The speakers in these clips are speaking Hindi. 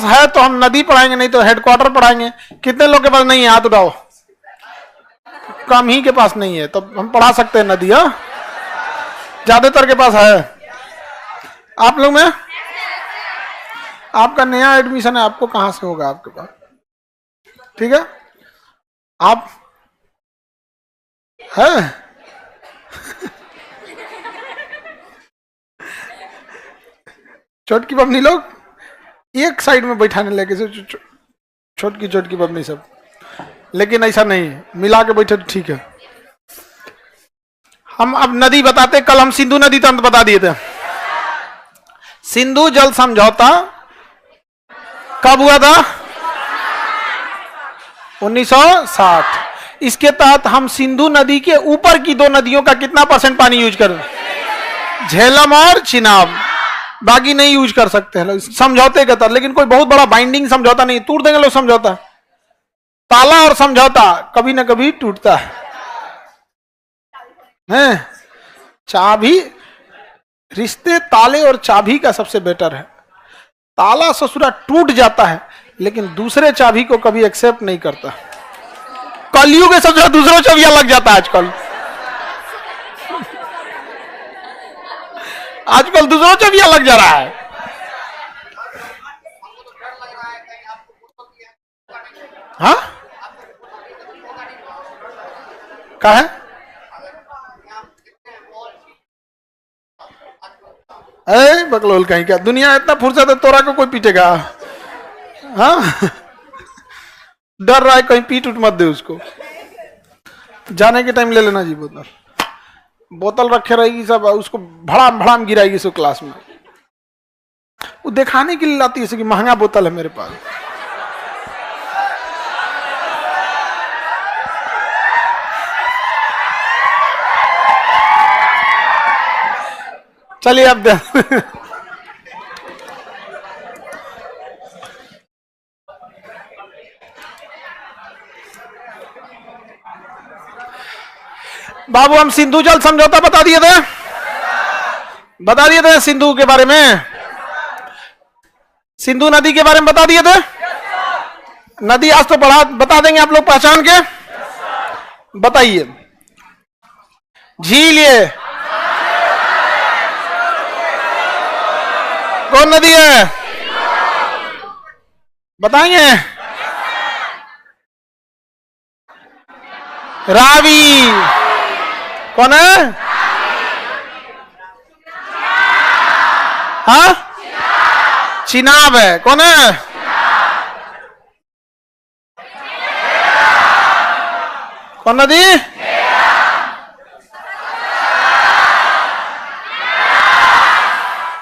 है तो हम नदी पढ़ाएंगे, नहीं तो हेडक्वार्टर पढ़ाएंगे। कितने लोग के पास नहीं है, हाथ उठाओ। कम ही के पास नहीं है, तो हम पढ़ा सकते हैं नदी। हाँ, ज्यादातर के पास है। आप लोग में आपका नया एडमिशन है, आपको कहां से होगा आपके पास? ठीक है, आप है छोटकी बबनी लोग एक साइड में बैठाने लगे से छोटकी छोटकी बबनी सब, लेकिन ऐसा नहीं, मिला के बैठे तो ठीक है। हम अब नदी बताते, कल हम सिंधु नदी तंत्र बता दिए थे। सिंधु जल समझौता कब हुआ था? 1960। इसके तहत हम सिंधु नदी के ऊपर की दो नदियों का कितना % पानी यूज करें? झेलम और चिनाब, बाकी नहीं यूज कर सकते हैं समझौते के तहत। लेकिन कोई बहुत बड़ा बाइंडिंग समझौता नहीं, तोड़ देंगे लोग समझौता। ताला और समझौता कभी ना कभी टूटता है। चाबी, रिश्ते ताले और चाबी का सबसे बेटर है। ताला ससुरा टूट जाता है, लेकिन दूसरे चाबी को कभी एक्सेप्ट नहीं करता। कलयुग के ससुरा दूसरों चाबियां लग जाता है आजकल। आजकल दूसरों चाबियां लग जा रहा है। हाँ, क्या है? अरे बकलोल कहीं क्या, दुनिया इतना फुर्सत है, तोरा को कोई पीटेगा? हाँ, डर रहा है कहीं पीट उठ मत दे उसको। जाने के टाइम ले लेना जी बोतल, बोतल रखे रहेगी सब, उसको भड़ाम भड़ाम गिराएगी सब क्लास में। वो दिखाने के लिए लाती है कि महंगा बोतल है मेरे पास। चलिए अब बाबू हम सिंधु जल समझौता बता दिए थे सिंधु के बारे में, सिंधु नदी के बारे में बता दिए थे। नदी आज तो बता देंगे आप लोग पहचान के। बताइए, झील ये कौन नदी है? बताएंगे? रावी। कौन है? हाँ, चिनाब है। कौन है? कौन नदी?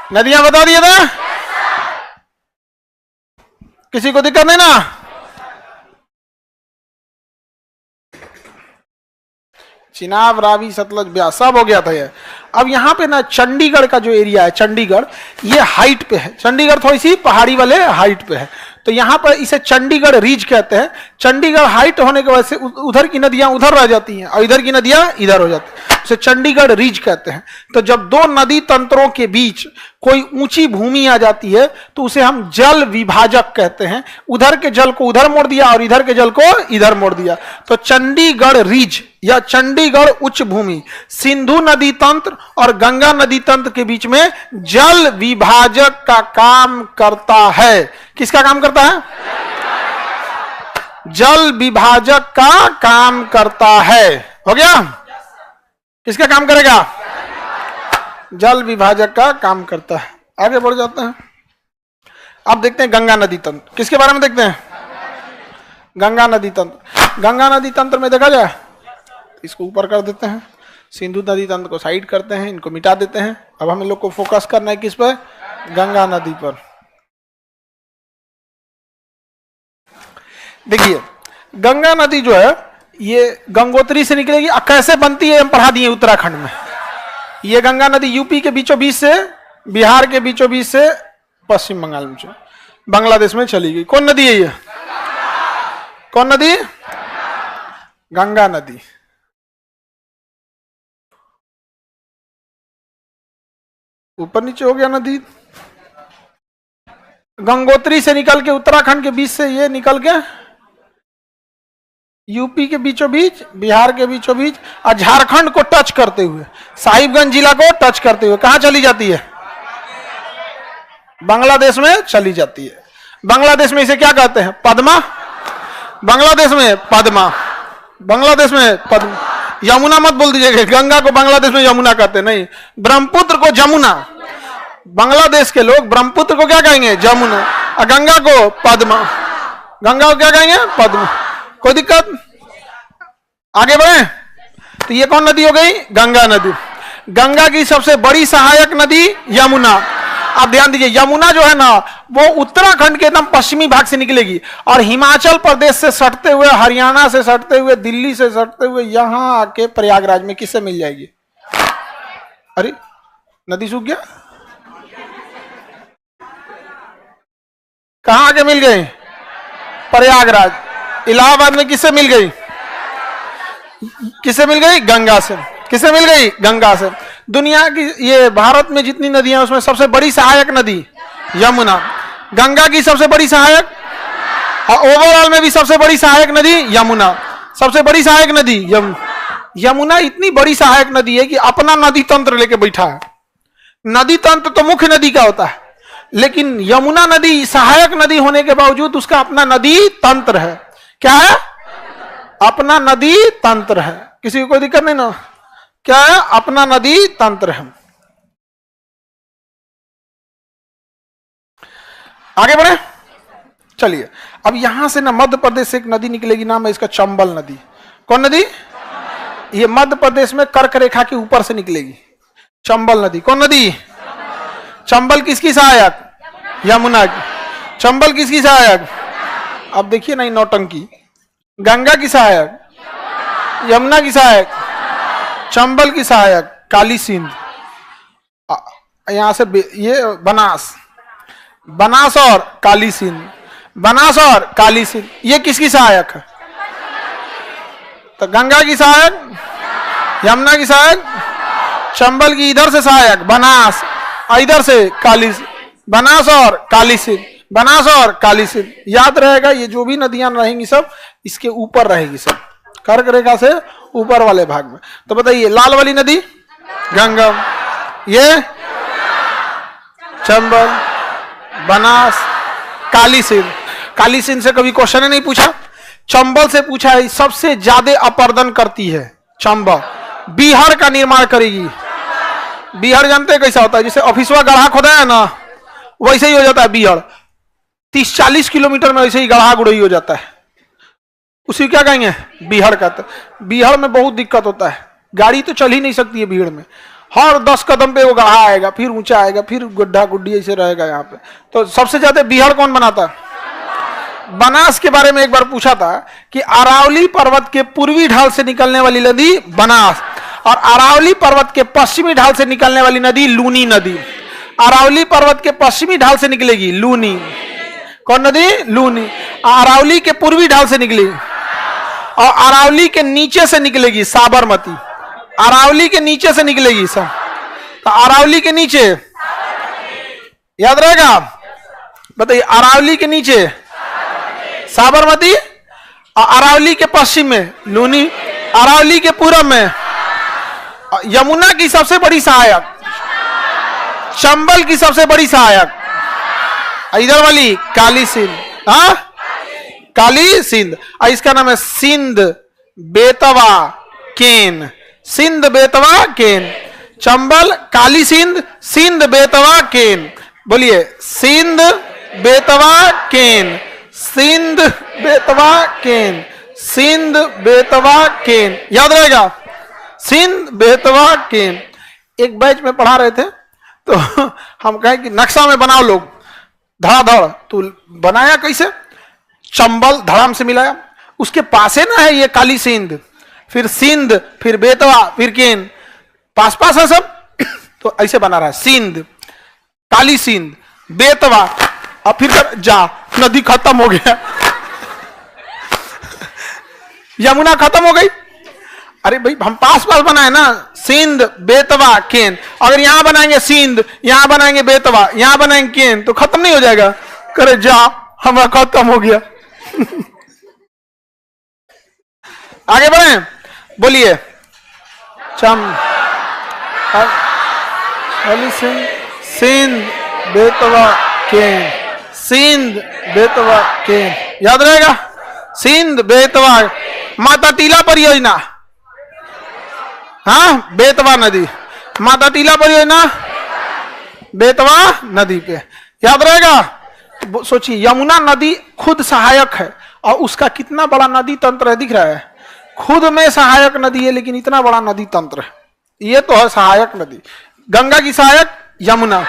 नदियां बता दिए थे, किसी को दिक्कत नहीं ना? चिनाब, रावी, सतलज, ब्यास सब हो गया था ये। अब यहाँ पे ना चंडीगढ़ का जो एरिया है, चंडीगढ़ ये हाइट पे है। चंडीगढ़ थोड़ी सी पहाड़ी वाले हाइट पे है, तो यहाँ पर इसे चंडीगढ़ रीज कहते हैं। चंडीगढ़ हाइट होने की वजह से उधर की नदियां उधर रह जाती हैं और इधर की नदियां इधर हो जाती हैं, इसे चंडीगढ़ रीज कहते हैं। तो जब दो नदी तंत्रों के बीच कोई ऊंची भूमि आ जाती है तो उसे हम जल विभाजक कहते हैं। उधर के जल को उधर मोड़ दिया और इधर के जल को इधर मोड़ दिया, तो चंडीगढ़ रीज या चंडीगढ़ उच्च भूमि सिंधु नदी तंत्र और गंगा नदी तंत्र के बीच में जल विभाजक का काम करता है। किसका काम करता है? जल विभाजक का काम करता है। हो गया? किसका काम करेगा? जल विभाजक का काम करता है। आगे बढ़ जाते हैं, अब देखते हैं गंगा नदी तंत्र। किसके बारे में देखते हैं? गंगा नदी तंत्र। गंगा नदी तंत्र में देखा जाए, इसको ऊपर कर देते हैं, सिंधु नदी तंत्र को साइड करते हैं, इनको मिटा देते हैं। अब हम लोग को फोकस करना है किस पर? गंगा नदी पर। देखिए, गंगा नदी जो है ये गंगोत्री से निकलेगी। कैसे बनती है हम पढ़ा दिए उत्तराखंड में। ये गंगा नदी यूपी के बीचों बीच से, बिहार के बीचों बीच से पश्चिम बंगाल में बांग्लादेश में चली गई। कौन नदी है ये? कौन नदी? गंगा नदी। ऊपर नीचे हो गया नदी। गंगोत्री से निकल के उत्तराखंड के बीच से ये निकल के यूपी के बीचों बीच, बिहार के बीचों बीच और झारखंड को टच करते हुए, साहिबगंज जिला को टच करते हुए कहां चली जाती है? बांग्लादेश में चली जाती है। बांग्लादेश में इसे क्या कहते हैं? पद्मा। बांग्लादेश में पद्मा, बांग्लादेश में पद्मा। यमुना मत बोल दीजिएगा, गंगा को बांग्लादेश में यमुना कहते नहीं, ब्रह्मपुत्र को जमुना। बांग्लादेश के लोग ब्रह्मपुत्र को क्या कहेंगे? जमुना। और गंगा को पद्मा। गंगा को क्या कहेंगे? पद्मा। कोई दिक्कत? आगे बढ़े। तो ये कौन नदी हो गई? गंगा नदी। गंगा की सबसे बड़ी सहायक नदी यमुना। आप ध्यान दीजिए, यमुना जो है ना वो उत्तराखंड के एकदम पश्चिमी भाग से निकलेगी और हिमाचल प्रदेश से सटते हुए, हरियाणा से सटते हुए, दिल्ली से सटते हुए यहां आके प्रयागराज में किससे मिल जाएगी? अरे नदी सूख गया, कहां आके मिल गई? प्रयागराज। इलाहाबाद में किससे मिल गई? किससे मिल गई? गंगा से। किससे मिल गई? गंगा से। दुनिया की, ये भारत में जितनी नदियां उसमें सबसे बड़ी सहायक नदी यमुना। गंगा की सबसे बड़ी सहायक और ओवरऑल में भी सबसे बड़ी सहायक नदी यमुना। सबसे बड़ी सहायक नदी यमुना इतनी बड़ी सहायक नदी है कि अपना नदी तंत्र लेके बैठा है। नदी तंत्र तो मुख्य नदी का होता है, लेकिन यमुना नदी सहायक नदी होने के बावजूद उसका अपना नदी तंत्र है। क्या है? अपना नदी तंत्र है। किसी को कोई दिक्कत नहीं ना? क्या है? अपना नदी तंत्र है। आगे बढ़े, चलिए। अब यहां से ना मध्य प्रदेश से एक नदी निकलेगी, नाम है इसका चंबल नदी। कौन नदी? ये मध्य प्रदेश में कर्क रेखा के ऊपर से निकलेगी, चंबल नदी। कौन नदी? चंबल किसकी सहायक? यमुना की। चंबल किसकी सहायक? अब देखिए ना नौटंकी। गंगा की सहायक, यमुना की सहायक, चंबल की सहायक काली सिंध। यहां से ये बनास, बनास और काली सिंध, बनास और काली सिंध, ये किसकी सहायक है? तो गंगा की सहायक, यमुना की सहायक, चंबल की इधर से सहायक बनास, इधर से काली, बनास और काली सिंध, बनास और काली सिंध। याद रहेगा, ये जो भी नदियां रहेंगी सब इसके ऊपर रहेगी, सब कर्क रेखा से ऊपर वाले भाग में। तो बताइए, लाल वाली नदी गंगा, ये चंबल, बनास, काली सिंध। काली सिंध से कभी क्वेश्चन नहीं पूछा, चंबल से पूछा है। सबसे ज्यादा अपर्दन करती है चंबल, बिहार का निर्माण करेगी। बिहार जानते हैं कैसा होता है? जैसे ऑफिसवा गढ़ा खोदा है ना, वैसे ही हो जाता है बिहार। 30-40 किलोमीटर में वैसे ही गढ़ा गुड़ई हो जाता है, उसी क्या कहेंगे? बिहार का। बिहार में बहुत दिक्कत होता है, गाड़ी तो चल ही नहीं सकती है भीड़ में। हर 10 कदम पे वो गढ़ा आएगा, फिर ऊंचा आएगा, फिर गड्ढा गुड्डी ऐसे रहेगा यहाँ पे। तो सबसे ज्यादा बिहार कौन बनाता है? बनास के बारे में एक बार पूछा था कि अरावली पर्वत के पूर्वी ढाल से निकलने वाली नदी बनास और अरावली पर्वत के पश्चिमी ढाल से निकलने वाली नदी लूनी नदी। अरावली पर्वत के पश्चिमी ढाल से निकलेगी लूनी। कौन नदी? लूनी। अरावली के पूर्वी ढाल से निकलेगी और अरावली के नीचे से निकलेगी साबरमती। अरावली के नीचे से निकलेगी सब। तो अरावली के नीचे याद रहेगा, बताइए। अरावली के नीचे साबरमती और अरावली के पश्चिम में लूनी, अरावली के पूरब में यमुना की सबसे बड़ी सहायक, चंबल की सबसे बड़ी सहायक, इधर वाली काली सिंध। हाँ, काली सिंध। इसका नाम है सिंध बेतवा केन। सिंध बेतवा केन। चंबल, काली सिंध, सिंध बेतवा केन। बोलिए, सिंध बेतवा केन, सिंध बेतवा केन, सिंध बेतवा केन। याद रहेगा, सिंध बेतवा केन। एक बैच में पढ़ा रहे थे तो हम कहें कि नक्शा में बनाओ लोग, धड़ाधड़। तो बनाया कैसे? चंबल धड़ाम से मिलाया, उसके पास है ना है ये काली सिंध, फिर सिंध, फिर बेतवा, फिर केन, पास पास है सब। तो ऐसे बना रहा है, सिंध, काली सिंध, बेतवा, और फिर जा नदी खत्म हो गया, यमुना खत्म हो गई। अरे भाई, हम पास पास बनाए ना, सिंध बेतवा केन। अगर यहां बनाएंगे सिंध, यहां बनाएंगे बेतवा, यहां बनाएंगे केन, तो खत्म नहीं हो जाएगा? करे जा हमारा खत्म हो गया। आगे बढ़े, बोलिए। सिंध बेतवा केन, सिंध बेतवा केन, याद रहेगा। सिंध बेतवा, माता टीला परियोजना, हाँ बेतवा नदी, माता टीला परियोजना बेतवा नदी पे, याद रहेगा। सोचिए यमुना नदी खुद सहायक है और उसका कितना बड़ा नदी तंत्र है, दिख रहा है। खुद में सहायक नदी है लेकिन इतना बड़ा नदी तंत्र है, ये तो है सहायक नदी। गंगा की सहायक यमुना,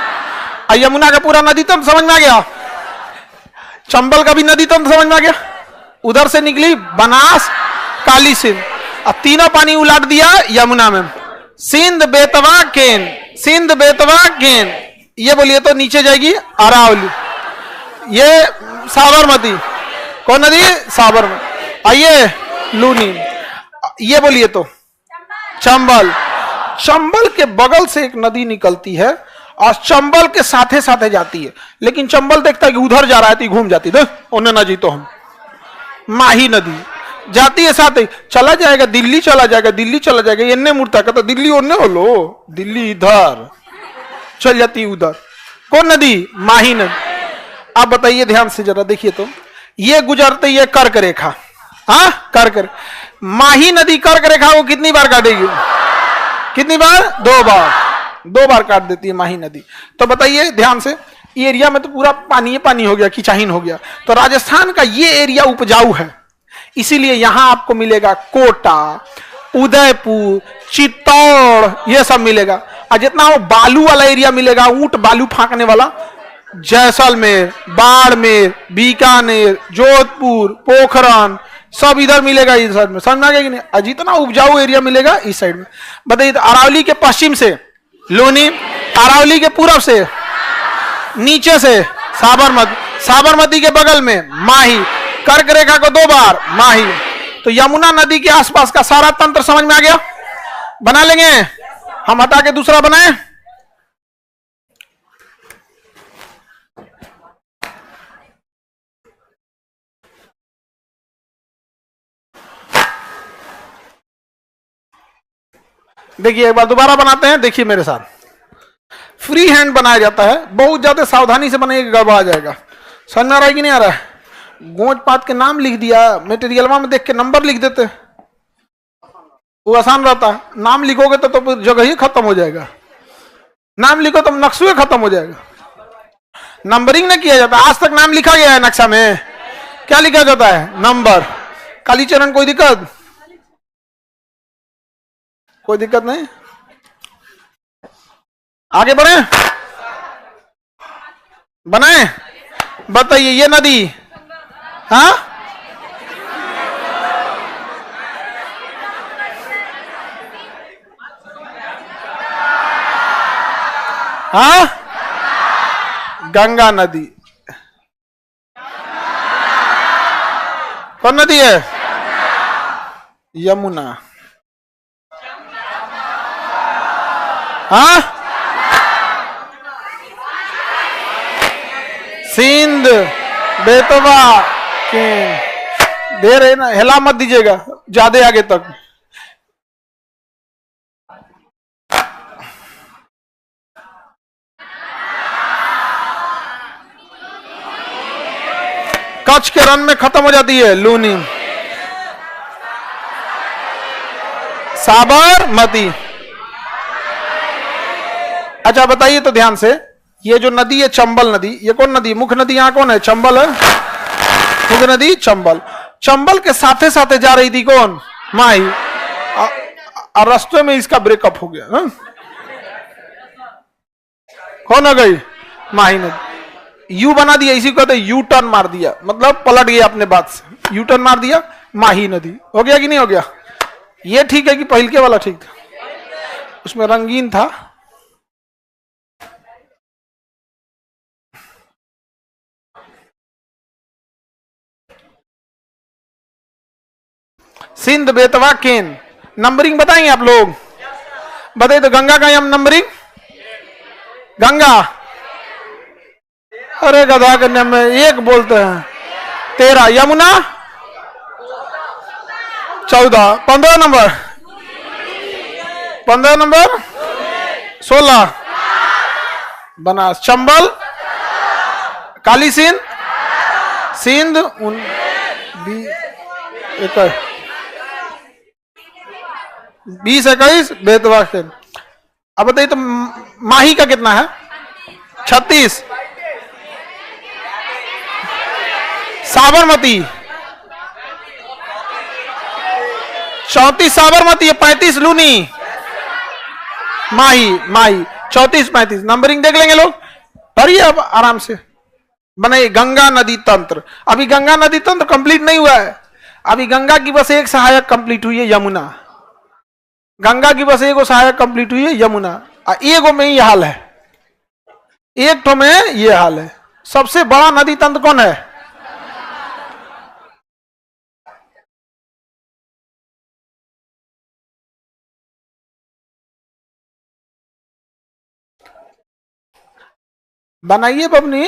और यमुना का पूरा नदी तंत्र समझ में आ गया। चंबल का भी नदी तंत्र समझ में आ गया। उधर से निकली बनास, काली सिंध, अब तीनों पानी उलाट दिया यमुना में। सिंध बेतवा केन, सिंध बेतवा केन, ये बोलिए तो नीचे जाएगी अरावली, ये साबरमती, कौन नदी, साबरमती। आइए लूनी, ये बोलिए तो चंबल, चंबल के बगल से एक नदी निकलती है और चंबल के साथे साथे जाती है, लेकिन चंबल देखता है कि उधर जा रहा है तो घूम जाती है, उन्हें ना जीतो हम। माही नदी जाती है साथ ही, चला जाएगा दिल्ली, चला जाएगा दिल्ली, चला जाएगा, इन्ने मुड़ता कहता दिल्ली ओन्ने हो लो, दिल्ली इधर चल जाती उधर। कौन नदी, माही नदी। आप बताइए ध्यान से जरा देखिए तो, ये गुजरते ये कर्क रेखा, हाँ कर्क, माही नदी कर्क रेखा को कितनी बार काटेगी, कितनी बार, 2 बार, 2 बार काट देती है माही नदी। तो बताइए ध्यान से, ये एरिया में तो पूरा पानी पानी हो गया, खिंचाहीन हो गया। तो राजस्थान का ये एरिया उपजाऊ है, इसीलिए यहां आपको मिलेगा कोटा, उदयपुर, चित्तौड़, ये सब मिलेगा। और जितना वो बालू वाला एरिया मिलेगा, ऊंट बालू फांकने वाला, जैसलमेर, बाड़मेर, बीकानेर, जोधपुर, पोखरण, सब इधर मिलेगा, इस साइड में, समझ में आ गया कि नहीं। और जितना उपजाऊ एरिया मिलेगा इस साइड में। बताइए तो अरावली के पश्चिम से लूनी, अरावली के पूर्व से, नीचे से साबरमती, साबरमती के बगल में माही, कर्क रेखा को 2 बार माही। तो यमुना नदी के आसपास का सारा तंत्र समझ में आ गया। बना लेंगे हम, हटा के दूसरा बनाए। देखिए एक बार दोबारा बनाते हैं, देखिए मेरे साथ। फ्री हैंड बनाया जाता है, बहुत ज्यादा सावधानी से बनेगा, गड़बड़ा जाएगा। समझ में आ रहा है कि नहीं आ रहा है। गोंज पात के नाम लिख दिया, मटेरियल में देख के नंबर लिख देते, वो आसान रहता है। नाम लिखोगे तो जगह ही खत्म हो जाएगा। नाम लिखो तो नक्शे खत्म हो जाएगा। नंबरिंग नहीं किया जाता। आज तक नाम लिखा गया है नक्शा में, क्या लिखा जाता है, नंबर। कालीचरण कोई दिक्कत, कोई दिक्कत नहीं। आगे बढ़े, बनाए। बताइए ये नदी, हाँ हाँ, गंगा नदी। कौन नदी है, यमुना। हाँ, सिंध बेतवा केन, दे रहे ना, हिला मत दीजिएगा ज्यादा आगे तक। कच्छ के रन में खत्म हो जाती है लूनी, साबरमती। अच्छा बताइए तो ध्यान से, ये जो नदी है चंबल नदी, ये कौन नदी, मुख्य नदी यहाँ कौन है, चंबल है, मुख्य नदी चंबल। चंबल के साथे साथे जा रही थी कौन, माही, और रास्ते में इसका ब्रेकअप हो गया। कौन हो गई, माही नदी। यू बना दिया, इसी को कहते यू टर्न मार दिया, मतलब पलट गया अपने बात से, यू टर्न मार दिया, माही नदी। हो गया कि नहीं हो गया। ये ठीक है कि पहल के वाला ठीक था, उसमें रंगीन था। सिंध बेतवा केन, नंबरिंग बताएंगे आप लोग, बताइए तो गंगा का यम नंबरिंग, गंगा अरे गधा कन्या में एक बोलते हैं। 13 यमुना 14 15 नंबर 15 नंबर 16 बनास चंबल काली सिंध सिंध 20 21 बेतवा से। अब बताइए तो माही का कितना है? 36 साबरमती 34 साबरमती 35 लूनी माही माही 34 35 नंबरिंग देख लेंगे लोग। पढ़िए अब आराम से बनाइए। गंगा नदी तंत्र, अभी गंगा नदी तंत्र कंप्लीट नहीं हुआ है। अभी गंगा की बस एक सहायक कंप्लीट हुई है यमुना। गंगा की बस एक सहायक कंप्लीट हुई है यमुना। एगो में ये हाल है, एक तो में ये हाल है। सबसे बड़ा नदी तंत्र कौन है? बनाइए बबनी।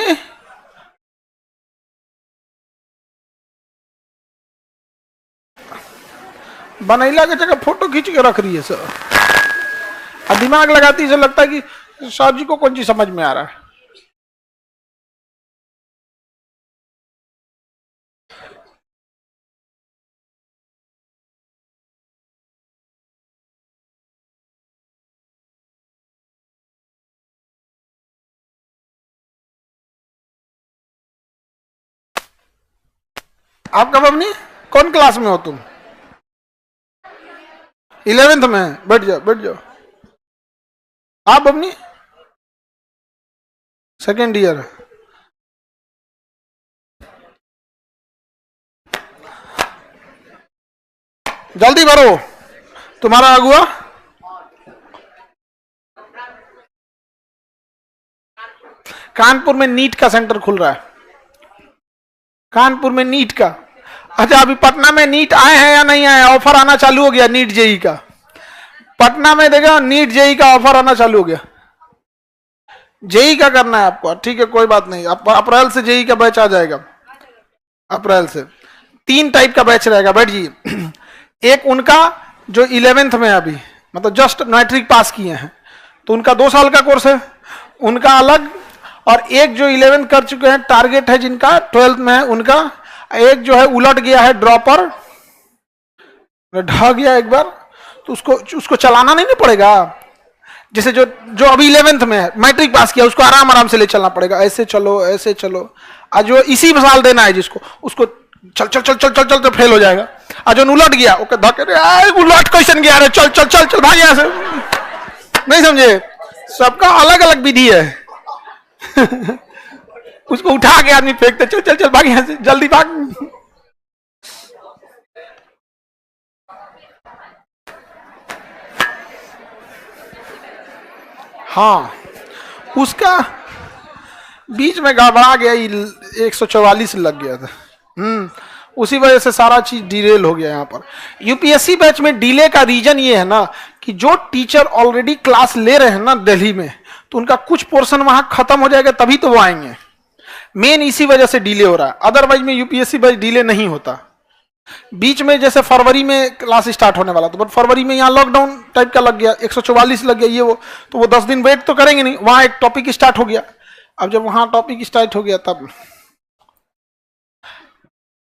बनैला के जगह फोटो खींच के रख रही है सर, और दिमाग लगाती है, लगता है कि साहब जी को कौन चीज समझ में आ रहा है। आपका बबनी कौन क्लास में हो तुम? 11th में? बैठ जाओ बैठ जाओ। आप बबनी? Second year. जल्दी भरो, तुम्हारा अगुआ कानपुर में नीट का सेंटर खुल रहा है। कानपुर में नीट का। अच्छा अभी पटना में नीट आए हैं या नहीं आए? ऑफर आना चालू हो गया नीट जेई का। पटना में देखा नीट जेई का ऑफर आना चालू हो गया। जेई का करना है आपको, ठीक है कोई बात नहीं। अप्रैल से जेई का बैच आ जाएगा। अप्रैल से 3 टाइप का बैच रहेगा। बैठ जाइए। एक उनका जो 11th में अभी मतलब जस्ट मैट्रिक पास किए हैं तो उनका 2 साल का कोर्स है, उनका अलग। और एक जो 11th कर चुके हैं टारगेट है जिनका 12th में है उनका। एक जो है उलट गया है ड्रॉपर, ढह गया एक बार, तो उसको चलाना नहीं पड़ेगा। जैसे जो अभी 11th में है मैट्रिक पास किया उसको आराम आराम से ले चलना पड़ेगा, ऐसे चलो ऐसे चलो। आज जो इसी साल देना है जिसको उसको चल चल चल चल चल चल तो फेल हो जाएगा। आज जो उलट गया वो उलट क्वेश्चन गया, चल चल चल चल भाग यहाँ से। नहीं समझे? सबका अलग अलग विधि है। उसको उठा के आदमी फेंकते, चल चल चल भाग यहाँ से, जल्दी भाग। हाँ उसका बीच में गड़बड़ा गया, 144 लग गया था। उसी वजह से सारा चीज डिरेल हो गया यहाँ पर। यूपीएससी बैच में डिले का रीजन ये है ना कि जो टीचर ऑलरेडी क्लास ले रहे हैं ना दिल्ली में, तो उनका कुछ पोर्शन वहां खत्म हो जाएगा तभी तो वो आएंगे। मेन इसी वजह से डिले हो रहा है, अदरवाइज में यूपीएससी बैच डिले नहीं होता। बीच में जैसे फरवरी में क्लास स्टार्ट होने वाला था, बट फरवरी में यहाँ लॉकडाउन टाइप का लग गया, 144 लग गया ये वो, तो वो 10 दिन वेट तो करेंगे नहीं, वहां एक टॉपिक स्टार्ट हो गया। अब जब वहां टॉपिक स्टार्ट हो गया तब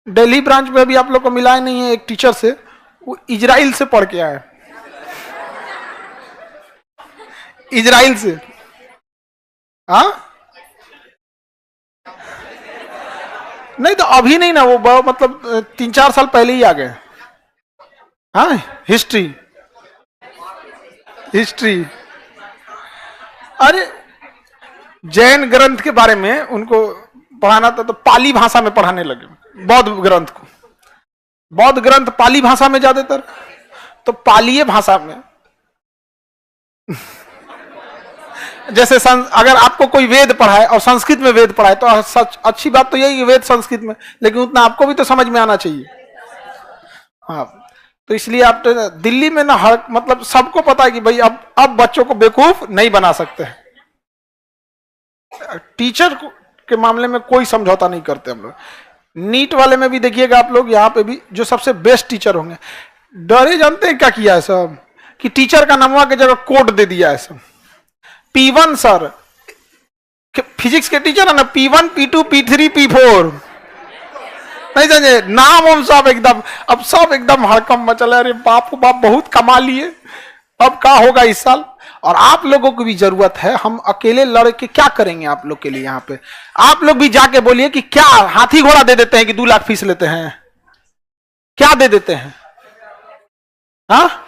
दिल्ली ब्रांच में अभी आप लोग को मिला नहीं है एक टीचर से, वो इजराइल से पढ़ के आया। इजराइल से। हाँ नहीं तो अभी नहीं ना, वो मतलब 3-4 साल पहले ही आ गए। हाँ हिस्ट्री हिस्ट्री। अरे जैन ग्रंथ के बारे में उनको पढ़ाना था तो पाली भाषा में पढ़ाने लगे। बौद्ध ग्रंथ को, बौद्ध ग्रंथ पाली भाषा में ज्यादातर, तो पालीय भाषा में। जैसे अगर आपको कोई वेद पढ़ाए और संस्कृत में वेद पढ़ाए तो सच अच्छी बात तो यही वेद संस्कृत में, लेकिन उतना आपको भी तो समझ में आना चाहिए। हाँ तो इसलिए आप तो दिल्ली में ना हर मतलब सबको पता है कि भाई अब बच्चों को बेवकूफ नहीं बना सकते। टीचर को के मामले में कोई समझौता नहीं करते हम लोग। नीट वाले में भी देखिएगा आप लोग, यहाँ पे भी जो सबसे बेस्ट टीचर होंगे, डरे जानते हैं क्या किया है सब, कि टीचर का नामवा की जगह कोड दे दिया है सब। P1 सर, फिजिक्स के टीचर है ना, P1 P2 P3 P4, नहीं समझे नाम हम सब एकदम, अब सब एकदम हड़कम मचल है। अरे बाप बाप बहुत कमा लिए, अब क्या होगा इस साल। और आप लोगों को भी जरूरत है, हम अकेले लड़ के क्या करेंगे आप लोग के लिए। यहाँ पे आप लोग भी जाके बोलिए कि क्या हाथी घोड़ा दे देते हैं कि 2 लाख फीस लेते हैं, क्या दे देते हैं? हाँ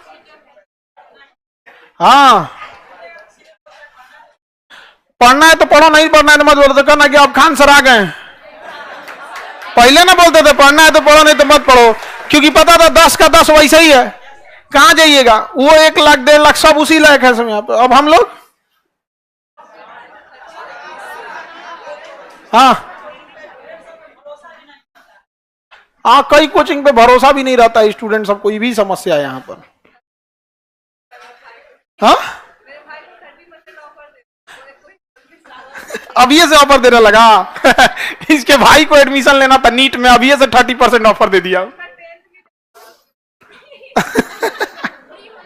हाँ, पढ़ना है तो पढ़ो, नहीं पढ़ना है तो मत बोलो। कहना कि आप खान सर आ गए, पहले ना बोलते थे पढ़ना है तो पढ़ो नहीं तो मत पढ़ो, क्योंकि पता था 10 का 10 वैसे ही है, कहां जाइएगा। वो 1 लाख 1.5 लाख सब उसी लायक है सब यहाँ पे। अब हम लोग हाँ कई कोचिंग पे भरोसा भी नहीं रहता है स्टूडेंट सब, कोई भी समस्या है यहाँ पर। हाँ अभी से ऑफर देने लगा इसके भाई को एडमिशन लेना था नीट में, अभी से 30% ऑफर दे दिया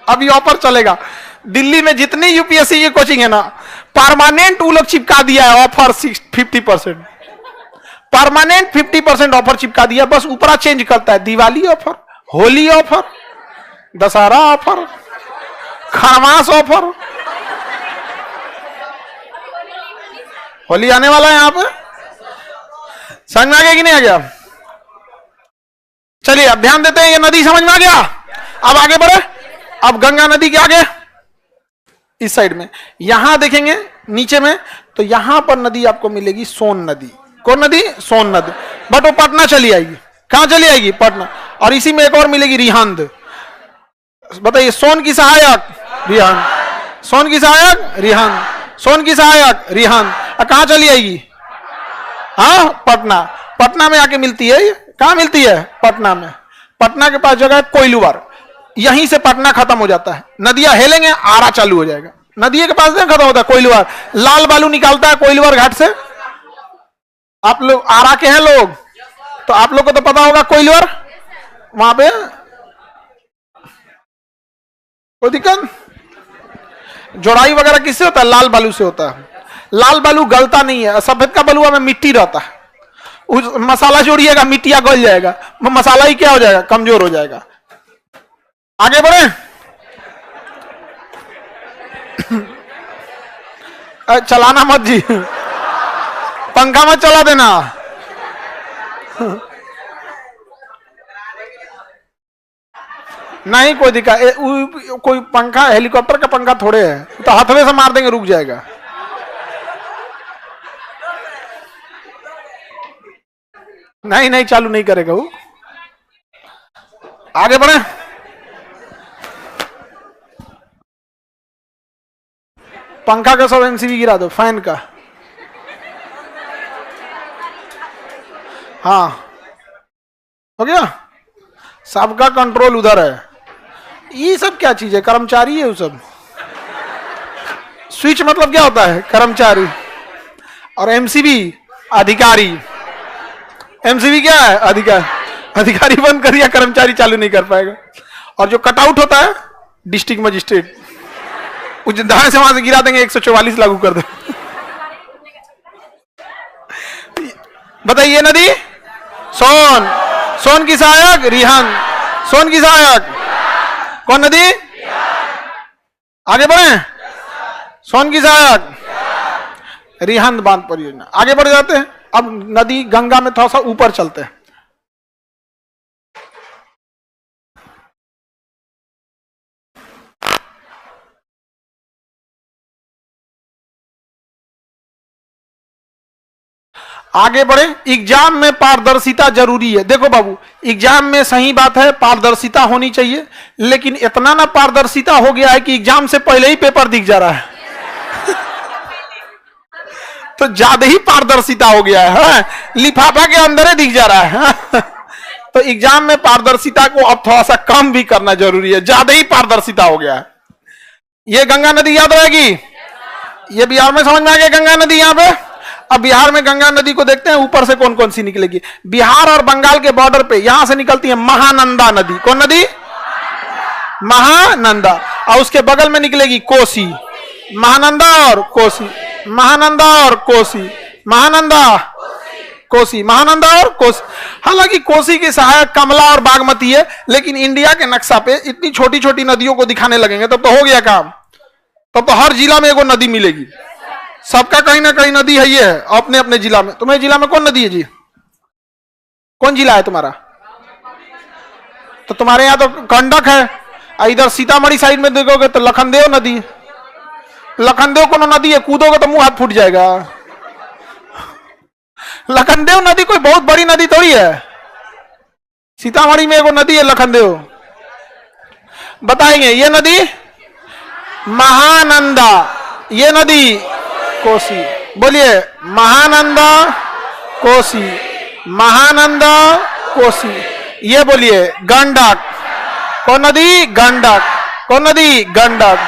अभी ऑफर चलेगा। दिल्ली में जितनी यूपीएससी की कोचिंग है ना, परमानेंट वो लोग चिपका दिया है ऑफर 50%, परमानेंट 50% ऑफर चिपका दिया। बस ऊपरा चेंज करता है, Diwali offer, Holi offer, Dussehra offer, Kharmas offer. Holi आने वाला है यहाँ पे, समझ में आ गया कि नहीं आ गया? चलिए अब ध्यान देते हैं, ये नदी समझ में आ गया। अब आगे बढ़े, अब गंगा नदी के आगे इस साइड में यहां देखेंगे नीचे में, तो यहां पर नदी आपको मिलेगी सोन नदी। कौन नदी? सोन नदी। बट वो पटना चली आएगी। कहां चली आएगी? पटना। और इसी में एक और मिलेगी रिहंद। बताइए, सोन की सहायक रिहंद, सोन की सहायक रिहंद, सोन की सहायक रिहंद। कहां चली आएगी? हाँ पटना। पटना में आके मिलती है। कहां मिलती है? पटना में। पटना के पास जगह है कोइलवर, यहीं से पटना खत्म हो जाता है। नदियां हेलेंगे, आरा चालू हो जाएगा। नदी के पास नहीं खत्म होता है कोइलवर, लाल बालू निकालता है कोइलवर घाट से। आप लोग आरा के हैं लोग, तो आप लोग को तो पता होगा कोइलवर, वहां पे कोई दिक्कत। जोड़ाई वगैरह किससे होता है? लाल बालू से होता है। लाल बालू गलता नहीं है, सफेद का बलुआ में मिट्टी रहता है। उस मसाला जोड़िएगा, मिट्टिया गल जाएगा, मसाला ही क्या हो जाएगा? कमजोर हो जाएगा। आगे बढ़े, चलाना मत जी, पंखा मत चला देना। नहीं कोई दिक्कत, कोई पंखा हेलीकॉप्टर का पंखा थोड़े है, तो हथवे से मार देंगे रुक जाएगा। नहीं नहीं चालू नहीं करेगा वो। आगे बढ़े, पंखा का सब एमसीबी गिरा दो, फैन का। हाँ हो गया, सबका कंट्रोल उधर है। ये सब क्या चीज है? कर्मचारी है वो सब। स्विच मतलब क्या होता है? कर्मचारी। और एमसीबी अधिकारी। एमसीबी क्या है? अधिकारी। अधिकारी बंद कर दिया, कर्मचारी चालू नहीं कर पाएगा। और जो कटआउट होता है डिस्ट्रिक्ट मजिस्ट्रेट, दाएं से वहां से गिरा देंगे, 144 लागू कर दो। बताइए, नदी सोन, सोन की सहायक रिहंद, सोन की सहायक कौन नदी? आगे बढ़े, सोन की सहायक रिहंद बांध परियोजना। आगे बढ़ जाते हैं, अब नदी गंगा में थोड़ा सा ऊपर चलते हैं। आगे बढ़े, एग्जाम में पारदर्शिता जरूरी है। देखो बाबू, एग्जाम में सही बात है पारदर्शिता होनी चाहिए, लेकिन इतना ना पारदर्शिता हो गया है कि एग्जाम से पहले ही पेपर दिख जा रहा है तो ज्यादा ही पारदर्शिता हो गया है, लिफाफा के अंदर ही दिख जा रहा है तो एग्जाम में पारदर्शिता को अब थोड़ा सा कम भी करना जरूरी है, ज्यादा ही पारदर्शिता हो गया है। ये गंगा नदी याद रहेगी, ये बिहार में समझ में आ गया गंगा नदी। यहाँ पे अब बिहार में गंगा नदी को देखते हैं ऊपर से कौन कौन सी निकलेगी। बिहार और बंगाल के बॉर्डर पे यहां से निकलती है महानंदा नदी। कौन नदी? महानंदा। और उसके बगल में निकलेगी कोसी। महानंदा और कोसी, महानंदा और कोसी, महानंदा कोसी, महानंदा और कोसी। हालांकि कोसी की सहायक कमला और बागमती है, लेकिन इंडिया के नक्शा पे इतनी छोटी छोटी नदियों को दिखाने लगेंगे तब तो हो गया काम। तब तो हर जिला में एगो नदी मिलेगी। सबका कहीं ना कहीं नदी है, ये है अपने अपने जिला में। तुम्हारे जिला में कौन नदी है जी? कौन जिला है तुम्हारा? तो तुम्हारे यहाँ तो गंडक है। इधर सीतामढ़ी साइड में देखोगे तो लखनदेव नदी। लखनदेव कोनो नदी है, कूदोगे तो मुंह हाथ फूट जाएगा। लखनदेव नदी कोई बहुत बड़ी नदी थोड़ी है। सीतामढ़ी में एगो नदी है लखनदेव। बताएंगे ये नदी महानंदा, ये नदी कोसी। बोलिए महानंदा कोसी, महानंदा कोसी। ये बोलिए गंडक। कौन नदी? गंडक। कौन नदी? गंडक।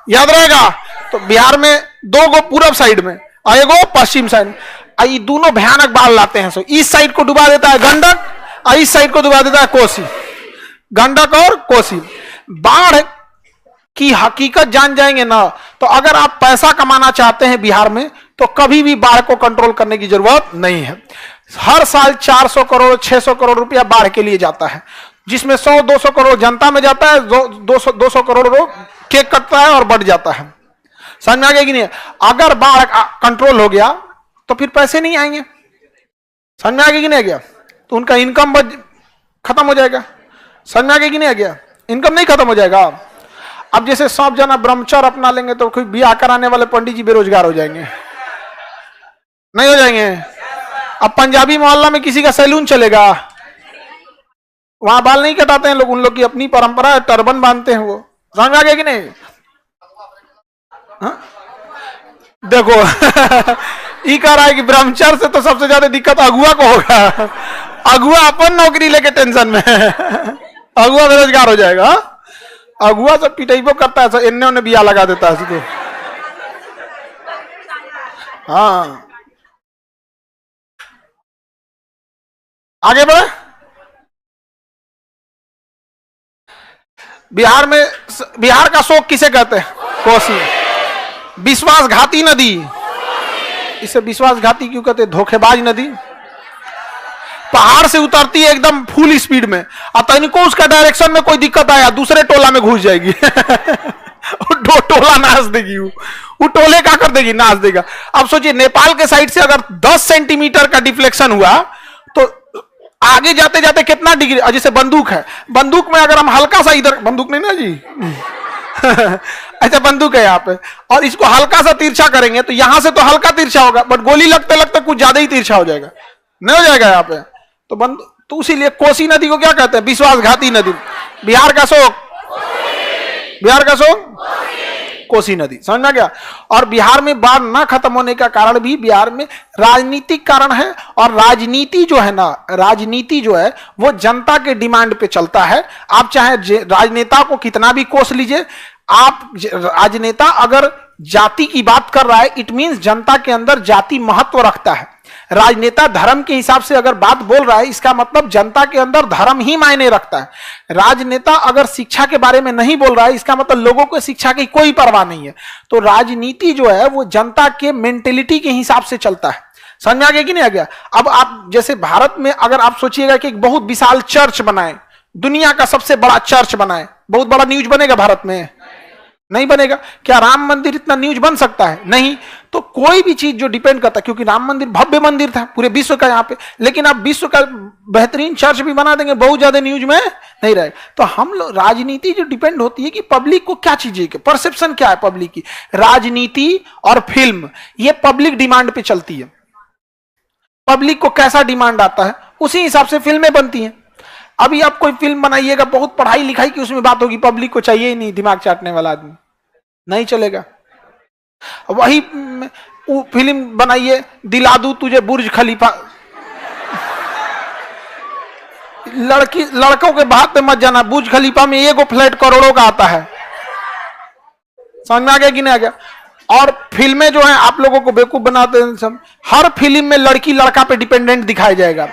याद रहेगा। तो बिहार में दो गो पूरब साइड में और एगो पश्चिम साइड में। ये दोनों भयानक बाढ़ लाते हैं। सो इस साइड को डुबा देता है गंडक और इस साइड को डुबा देता है कोसी। गंडक और कोसी। बाढ़ की हकीकत जान जाएंगे ना तो अगर आप पैसा कमाना चाहते हैं बिहार में तो कभी भी बाढ़ को कंट्रोल करने की जरूरत नहीं है। हर साल 400 करोड़ 600 करोड़ रुपया बाढ़ के लिए जाता है, जिसमें 100-200 करोड़ जनता में जाता है, 200 करोड़ केक कटता है और बढ़ जाता है। समझ में आ गया कि नहीं? अगर बाढ़ कंट्रोल हो गया तो फिर पैसे नहीं आएंगे। समझ में आ गया कि नहीं आ गया? तो उनका इनकम खत्म हो जाएगा। समझ में आ गया कि नहीं आ गया? इनकम नहीं खत्म हो जाएगा। अब जैसे सब जना ब्रह्मचर्य अपना लेंगे तो कोई ब्याह कराने वाले पंडित जी बेरोजगार हो जाएंगे, नहीं हो जाएंगे? अब पंजाबी मोहल्ला में किसी का सैलून चलेगा, वहां बाल नहीं कटाते हैं लोग, उन लोग की अपनी परंपरा है, टर्बन बांधते हैं वो। समझ में आ गया कि नहीं? हाँ? देखो ये कह रहा है कि ब्रह्मचर्य से तो सबसे ज्यादा दिक्कत अगुआ को होगा। अगुआ अपन नौकरी लेके टेंशन में है। अगुआ बेरोजगार हो जाएगा। अगुआ सब पिटाइबो करता है, इन्ने उन्हें बिया लगा देता है तो। हाँ आगे बढ़े। बिहार का शोक किसे कहते हैं? कोसी। विश्वासघाती नदी, इसे विश्वासघाती क्यों कहते हैं? धोखेबाज नदी। पहाड़ से उतरती है एकदम फुल स्पीड में और तनिको उसका डायरेक्शन में कोई दिक्कत आया दूसरे टोला में घुस जाएगी। टोला नाच देगी, वो टोले क्या कर देगी? नाच देगा। अब सोचिए नेपाल के साइड से अगर 10 सेंटीमीटर का डिफ्लेक्शन हुआ तो आगे जाते जाते कितना डिग्री। जैसे बंदूक है, बंदूक में अगर हम हल्का सा इधर, बंदूक नहीं ना जी ऐसा बंदूक है यहाँ पे, और इसको हल्का सा तिरछा करेंगे तो यहां से तो हल्का तिरछा होगा, बट गोली लगते लगते कुछ ज्यादा ही तिरछा हो जाएगा, नहीं हो जाएगा यहाँ पे। तो इसीलिए कोसी नदी को क्या कहते हैं? विश्वासघाती नदी। बिहार का शोक, बिहार का शोक कोसी नदी। समझ में आ गया? और बिहार में बाढ़ ना खत्म होने का कारण भी बिहार में राजनीतिक कारण है। और राजनीति जो है ना, राजनीति जो है वो जनता के डिमांड पे चलता है। आप चाहे राजनेता को कितना भी कोस लीजिए, आप राजनेता अगर जाति की बात कर रहा है, इट मींस जनता के अंदर जाति महत्व रखता है। राजनेता धर्म के हिसाब से अगर बात बोल रहा है, इसका मतलब जनता के अंदर धर्म ही मायने रखता है। राजनेता अगर शिक्षा के बारे में नहीं बोल रहा है, इसका मतलब लोगों को शिक्षा की कोई परवाह नहीं है। तो राजनीति जो है वो जनता के मेंटेलिटी के हिसाब से चलता है। समझ में आ गया कि नहीं आ गया? अब आप जैसे भारत में अगर आप सोचिएगा कि एक बहुत विशाल चर्च बनाए, दुनिया का सबसे बड़ा चर्च बनाए, बहुत बड़ा न्यूज बनेगा भारत में? नहीं बनेगा। क्या राम मंदिर इतना न्यूज बन सकता है? नहीं। तो कोई भी चीज जो डिपेंड करता है, क्योंकि राम मंदिर भव्य मंदिर था पूरे विश्व का यहाँ पे, लेकिन आप विश्व का बेहतरीन चर्च भी बना देंगे, बहुत ज्यादा न्यूज में नहीं रहेगा। तो हम लोग राजनीति जो डिपेंड होती है कि पब्लिक को क्या चीजें की परसेप्शन क्या है पब्लिक की, राजनीति और फिल्म ये पब्लिक डिमांड पे चलती है। पब्लिक को कैसा डिमांड आता है उसी हिसाब से फिल्में बनती हैं। अभी आप कोई फिल्म बनाइएगा, बहुत पढ़ाई लिखाई की उसमें बात होगी, पब्लिक को चाहिए ही नहीं, दिमाग चाटने वाला आदमी नहीं चलेगा। वही फिल्म बनाइए, दिला दूं तुझे बुर्ज खलीफा, लड़कों के बात पे मत जाना, बुर्ज खलीफा में एगो फ्लैट करोड़ों का आता है। समझ में आ गया कि नहीं आ गया? और फिल्में जो है आप लोगों को बेवकूफ बनाते हैं सब। हर फिल्म में लड़की लड़का पे डिपेंडेंट दिखाया जाएगा।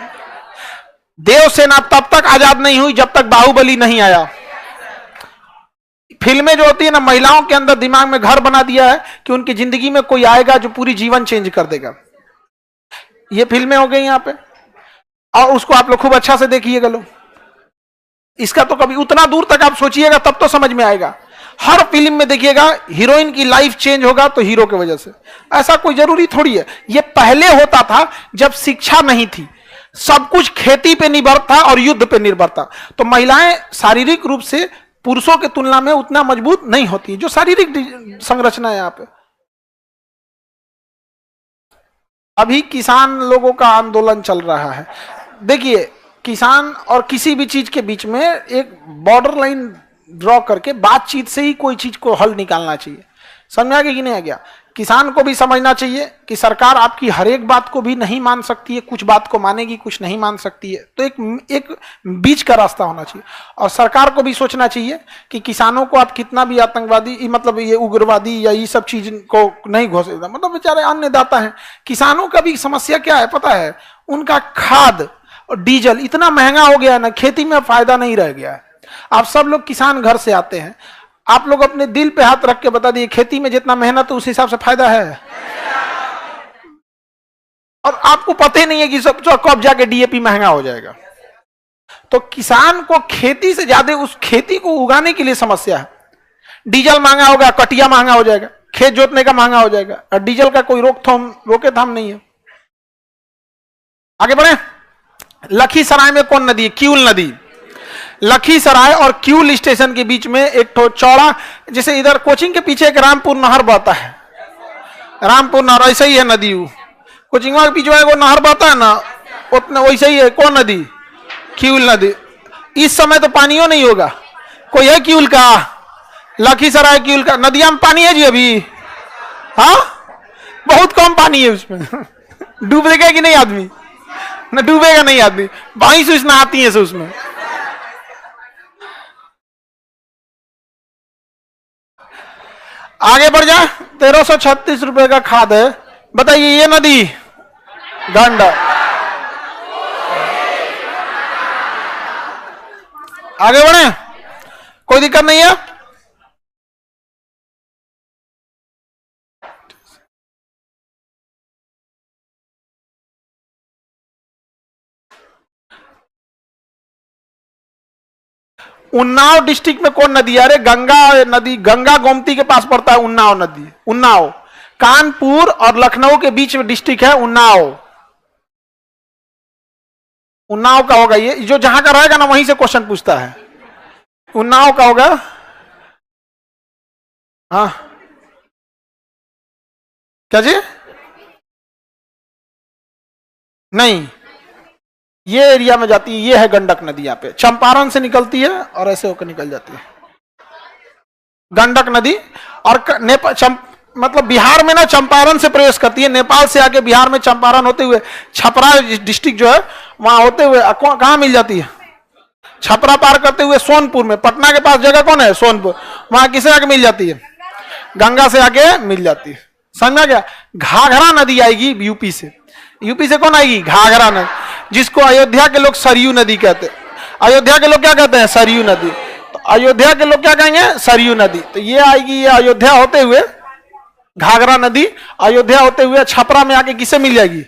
देवसेना तब तक आजाद नहीं हुई जब तक बाहुबली नहीं आया। फिल्में जो होती है ना, महिलाओं के अंदर दिमाग में घर बना दिया है कि उनकी जिंदगी में कोई आएगा जो पूरी जीवन चेंज कर देगा। ये फिल्में हो गई यहां पे, और उसको आप लोग खूब अच्छा से देखिएगा लोग। इसका तो कभी उतना दूर तक आप सोचिएगा तब तो समझ में आएगा। हर फिल्म में देखिएगा हीरोइन की लाइफ चेंज होगा तो हीरो की वजह से। ऐसा कोई जरूरी थोड़ी है। ये पहले होता था जब शिक्षा नहीं थी, सब कुछ खेती पे निर्भर था और युद्ध पे निर्भर था। तो महिलाएं शारीरिक रूप से पुरुषों की तुलना में उतना मजबूत नहीं होती, जो शारीरिक संरचना है यहाँ पे। अभी किसान लोगों का आंदोलन चल रहा है। देखिए, किसान और किसी भी चीज के बीच में एक बॉर्डर लाइन ड्रॉ करके बातचीत से ही कोई चीज को हल निकालना चाहिए। समझ आ गया कि नहीं आ गया? किसान को भी समझना चाहिए कि सरकार आपकी हर एक बात को भी नहीं मान सकती है, कुछ बात को मानेगी, कुछ नहीं मान सकती है। तो एक बीच का रास्ता होना चाहिए। और सरकार को भी सोचना चाहिए कि किसानों को आप कितना भी आतंकवादी, मतलब ये उग्रवादी या ये सब चीज को नहीं घोषित, मतलब बेचारे अन्नदाता हैं। किसानों का भी समस्या क्या है पता है? उनका खाद और डीजल इतना महंगा हो गया है ना, खेती में फायदा नहीं रह गया है। आप सब लोग किसान घर से आते हैं, आप लोग अपने दिल पे हाथ रख के बता दिए, खेती में जितना मेहनत है उस हिसाब से फायदा है? और आपको पता ही नहीं है कि सब कब जाके डीएपी महंगा हो जाएगा। तो किसान को खेती से ज्यादा उस खेती को उगाने के लिए समस्या है। डीजल महंगा होगा, कटिया महंगा हो जाएगा, खेत जोतने का महंगा हो जाएगा, और डीजल का कोई रोके-थाम नहीं है। आगे बढ़े। लखीसराय में कौन नदी है? किउल नदी। लखीसराय और किउल स्टेशन के बीच में एक तो चौड़ा, जैसे इधर कोचिंग के पीछे एक रामपुर नहर बहता है, रामपुर नहर ऐसे ही है नदी। कोचिंग के पीछे वो नहर बहता है ना, उतना वैसे ही है। कौन नदी? किउल नदी। इस समय तो पानियों नहीं होगा। कोई है किउल का? लखीसराय किउल का नदिया में पानी है जी अभी? हाँ, बहुत कम पानी है उसमें। डूबेगा कि नहीं आदमी? न डूबेगा नहीं आदमी, बाई से नहाती है से उसमें। आगे बढ़ जाए। 1336 रुपए का खाद है। बताइए ये नदी गंडक। आगे बढ़े, कोई दिक्कत नहीं है। उन्नाव डिस्ट्रिक्ट में कौन नदी है? अरे गंगा नदी, गंगा गोमती के पास पड़ता है उन्नाव नदी। उन्नाव कानपुर और लखनऊ के बीच में डिस्ट्रिक्ट है उन्नाव। उन्नाव का होगा ये, जो जहां का रहेगा ना वहीं से क्वेश्चन पूछता है। उन्नाव का होगा। हाँ क्या जी? नहीं, ये एरिया में जाती है। ये है गंडक नदी। यहाँ पे चंपारण से निकलती है और ऐसे होकर निकल जाती है गंडक नदी। और मतलब बिहार में ना चंपारण से प्रवेश करती है, नेपाल से आके बिहार में चंपारण होते हुए छपरा डिस्ट्रिक्ट जो है वहां होते हुए कहां मिल जाती है? छपरा पार करते हुए सोनपुर में। पटना के पास जगह कौन है? सोनपुर। वहां किसे आके मिल जाती है? गंगा से आके मिल जाती है। समझ में गया? घाघरा नदी आएगी यूपी से। यूपी से कौन आएगी? घाघरा नदी, जिसको अयोध्या के लोग सरयू नदी कहते हैं। अयोध्या के लोग क्या कहते हैं? सरयू नदी। तो अयोध्या के लोग क्या कहेंगे? सरयू नदी। तो ये आएगी, ये अयोध्या होते हुए घाघरा नदी, अयोध्या होते हुए छपरा में आके किसे मिल जाएगी?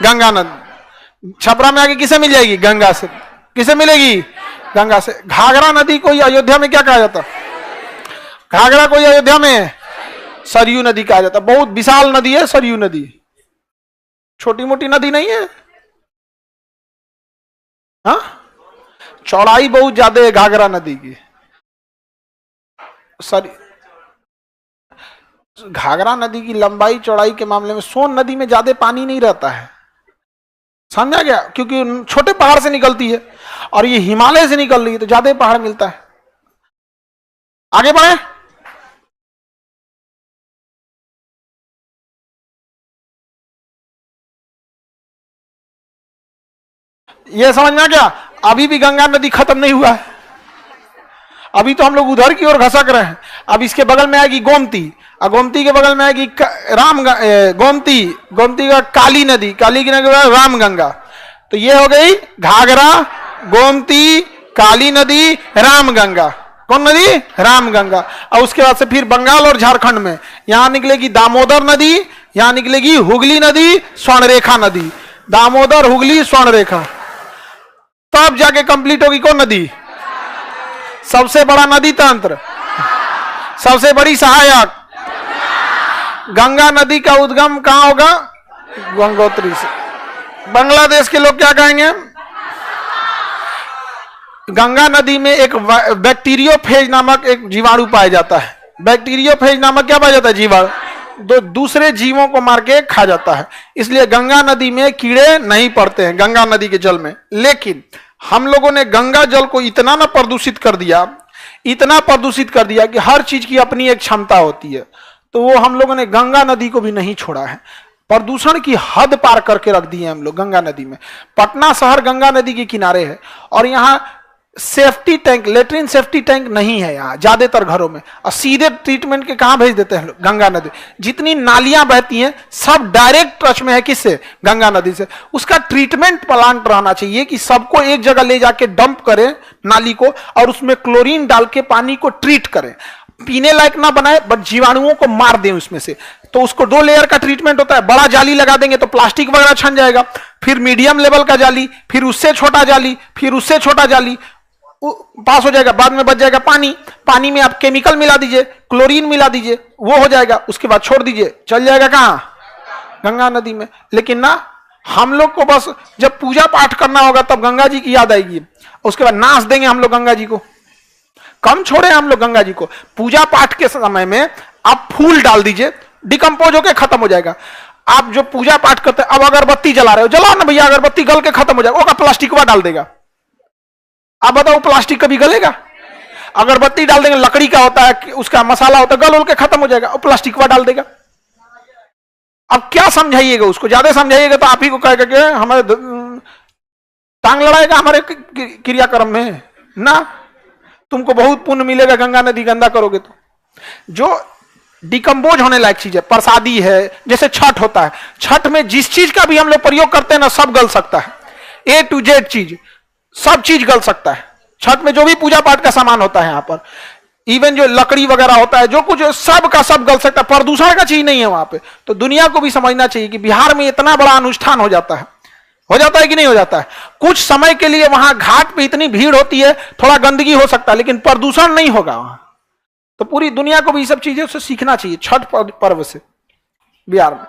गंगा नदी। छपरा में आके किसे मिल जाएगी? गंगा से। किसे मिलेगी? गंगा से। घाघरा नदी को अयोध्या में क्या कहा जाता? घाघरा को अयोध्या में सरयू नदी कहा जाता। बहुत विशाल नदी है सरयू नदी, छोटी मोटी नदी नहीं है। हाँ, चौड़ाई बहुत ज्यादा है घाघरा नदी की। घाघरा नदी की लंबाई चौड़ाई के मामले में सोन नदी में ज्यादा पानी नहीं रहता है। समझा गया? क्योंकि छोटे पहाड़ से निकलती है और ये हिमालय से निकल रही है तो ज्यादा पहाड़ मिलता है। आगे बढ़े। ये समझ में आ गया? अभी भी गंगा नदी खत्म नहीं हुआ है, अभी तो हम लोग उधर की ओर घसक रहे हैं। अब इसके बगल में आएगी गोमती, और गोमती के बगल में आएगी गोमती, गोमती का काली नदी, काली की नदी रामगंगा। तो ये हो गई घाघरा, गोमती, काली नदी, रामगंगा। कौन नदी? रामगंगा। और उसके बाद से फिर बंगाल और झारखंड में यहां निकलेगी दामोदर नदी, यहां निकलेगी हुगली नदी, स्वर्णरेखा नदी। दामोदर, हुगली, स्वर्णरेखा, तब जाके कंप्लीट होगी कौन नदी? सबसे बड़ा नदी तंत्र, सबसे बड़ी सहायक गंगा नदी का उद्गम कहां होगा? गंगोत्री से। बांग्लादेश के लोग क्या कहेंगे? गंगा नदी में एक बैक्टीरियोफेज नामक एक जीवाणु पाया जाता है। बैक्टीरियोफेज नामक क्या पाया जाता है? जीवाणु, दूसरे जीवों को मार के खा जाता है। इसलिए गंगा नदी में कीड़े नहीं पड़ते हैं, गंगा नदी के जल में। लेकिन हम लोगों ने गंगा जल को इतना ना प्रदूषित कर दिया, इतना प्रदूषित कर दिया कि हर चीज की अपनी एक क्षमता होती है। तो वो हम लोगों ने गंगा नदी को भी नहीं छोड़ा है, प्रदूषण की हद पार करके रख दी है हम लोग गंगा नदी में। पटना शहर गंगा नदी के किनारे है और यहाँ safety tank, latrine safety tank नहीं है यहाँ ज्यादातर घरों में, और सीधे ट्रीटमेंट के कहां भेज देते हैं लोग? गंगा नदी। जितनी नालियां बहती हैं सब डायरेक्ट टच में है किससे? गंगा नदी से। उसका ट्रीटमेंट प्लांट रहना चाहिए कि सबको एक जगह ले जाके डंप करें नाली को और उसमें क्लोरीन डाल के पानी को ट्रीट करें, पीने लायक ना बनाए बट जीवाणुओं को मार दें उसमें से। तो उसको 2 लेयर का ट्रीटमेंट होता है। बड़ा जाली लगा देंगे तो प्लास्टिक वगैरह छन जाएगा, फिर मीडियम लेवल का जाली, फिर उससे छोटा जाली, फिर उससे छोटा जाली पास हो जाएगा। बाद में बच जाएगा पानी, पानी में आप केमिकल मिला दीजिए, क्लोरीन मिला दीजिए, वो हो जाएगा। उसके बाद छोड़ दीजिए, चल जाएगा कहां? गंगा नदी में। लेकिन ना, हम लोग को बस जब पूजा पाठ करना होगा तब गंगा जी की याद आएगी, उसके बाद नाच देंगे हम लोग गंगा जी को। कम छोड़े हम लोग गंगा जी को। पूजा पाठ के समय में आप फूल डाल दीजिए, डिकम्पोज होकर खत्म हो जाएगा। आप जो पूजा पाठ करते हैं, अब अगरबत्ती जला रहे हो, जलाओ ना भैया, अगरबत्ती गल के खत्म हो जाएगा, वो प्लास्टिकवा डाल देगा। आप बताओ प्लास्टिक कभी गलेगा? अगरबत्ती डाल देंगे, लकड़ी का होता है, उसका मसाला होता है, गल के खत्म हो जाएगा, वो प्लास्टिकवा डाल देगा। अब क्या समझाइएगा उसको? ज्यादा समझाइएगा तो आप ही को कहेगा कि हमारे टांग लड़ाएगा हमारे क्रियाक्रम में ना। तुमको बहुत पुण्य मिलेगा गंगा नदी गंदा करोगे तो। जो डिकम्पोज होने लायक चीज है, प्रसादी है, जैसे छठ होता है, छठ में जिस चीज का भी हम लोग प्रयोग करते हैं ना सब गल सकता है। A to Z चीज, सब चीज गल सकता है। छठ में जो भी पूजा पाठ का सामान होता है यहाँ पर, इवन जो लकड़ी वगैरह होता है, जो कुछ सब का सब गल सकता है। प्रदूषण का चीज नहीं है वहां पे। तो दुनिया को भी समझना चाहिए कि बिहार में इतना बड़ा अनुष्ठान हो जाता है कि नहीं हो जाता है। कुछ समय के लिए वहां घाट पे इतनी भीड़ होती है, थोड़ा गंदगी हो सकता है, लेकिन प्रदूषण नहीं होगा वहां। तो पूरी दुनिया को भी ये सब चीजें से सीखना चाहिए छठ पर्व से। बिहार में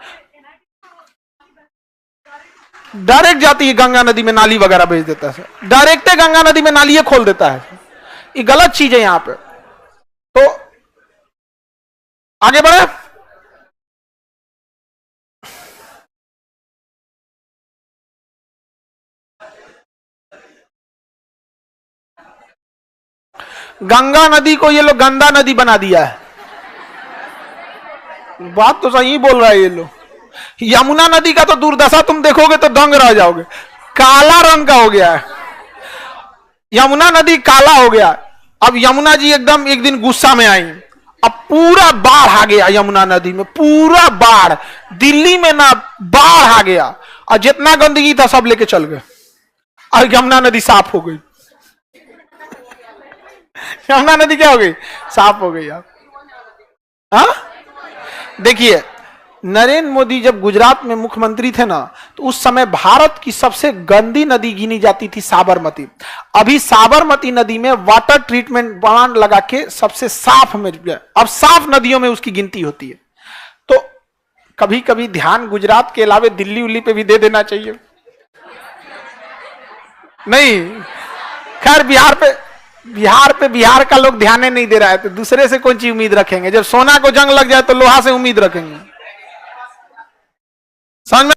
डायरेक्ट जाती है गंगा नदी में, नाली वगैरह भेज देता है, डायरेक्ट गंगा नदी में नाली खोल देता है। ये गलत चीज है यहां पे। तो आगे बढ़े। गंगा नदी को ये लोग गंदा नदी बना दिया है। बात तो सही बोल रहा है ये लोग। यमुना नदी का तो दुर्दशा तुम देखोगे तो दंग रह जाओगे, काला रंग का हो गया है। यमुना नदी काला हो गया। अब यमुना जी एकदम एक दिन गुस्सा में आई, अब पूरा बाढ़ आ गया यमुना नदी में, पूरा बाढ़। दिल्ली में ना बाढ़ आ गया और जितना गंदगी था सब लेके चल गए और यमुना नदी साफ हो गई। यमुना नदी क्या हो गई? साफ हो गई। हाँ, देखिए नरेंद्र मोदी जब गुजरात में मुख्यमंत्री थे ना, तो उस समय भारत की सबसे गंदी नदी गिनी जाती थी साबरमती। अभी साबरमती नदी में वाटर ट्रीटमेंट प्लांट लगा के सबसे साफ में, अब साफ नदियों में उसकी गिनती होती है। तो कभी कभी ध्यान गुजरात के अलावे दिल्ली उल्ली पे भी दे देना चाहिए। नहीं, खैर बिहार का लोग ध्यान नहीं दे रहा है, तो दूसरे से कौन सी उम्मीद रखेंगे? जब सोना को जंग लग जाए तो लोहा से उम्मीद रखेंगे। समझ में